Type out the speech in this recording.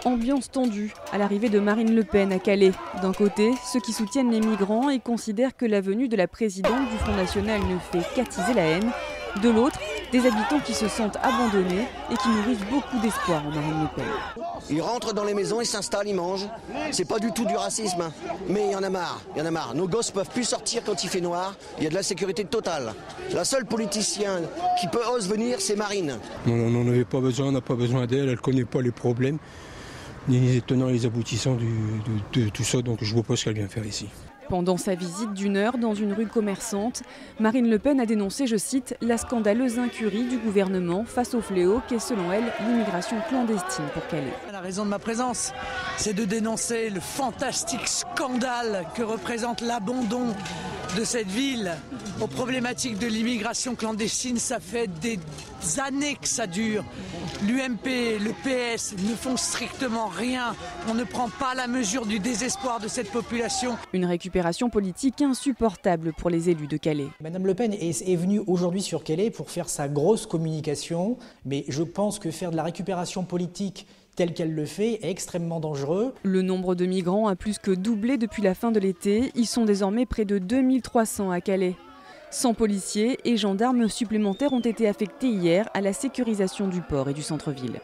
Ambiance tendue à l'arrivée de Marine Le Pen à Calais. D'un côté, ceux qui soutiennent les migrants et considèrent que la venue de la présidente du Front National ne fait qu'attiser la haine. De l'autre, des habitants qui se sentent abandonnés et qui nourrissent beaucoup d'espoir en Marine Le Pen. Ils rentrent dans les maisons, ils s'installent, ils mangent. C'est pas du tout du racisme, hein. Mais il y en a marre, il y en a marre. Nos gosses peuvent plus sortir quand il fait noir, il y a de la sécurité totale. La seule politicien qui ose venir, c'est Marine. On n'en avait pas besoin, on n'a pas besoin d'elle, elle ne connaît pas les problèmes, ni les tenants et les aboutissants de tout ça, donc je vois pas ce qu'elle vient faire ici. Pendant sa visite d'1 heure dans une rue commerçante, Marine Le Pen a dénoncé, je cite, la scandaleuse incurie du gouvernement face au fléau qu'est selon elle l'immigration clandestine pour Calais. La raison de ma présence, c'est de dénoncer le fantastique scandale que représente l'abandon de cette ville aux problématiques de l'immigration clandestine. Ça fait des années que ça dure. L'UMP, le PS ne font strictement rien. On ne prend pas la mesure du désespoir de cette population. Une récupération politique insupportable pour les élus de Calais. Madame Le Pen est venue aujourd'hui sur Calais pour faire sa grosse communication, mais je pense que faire de la récupération politique telle qu'elle le fait est extrêmement dangereux. Le nombre de migrants a plus que doublé depuis la fin de l'été. Ils sont désormais près de 2300 à Calais. 100 policiers et gendarmes supplémentaires ont été affectés hier à la sécurisation du port et du centre-ville.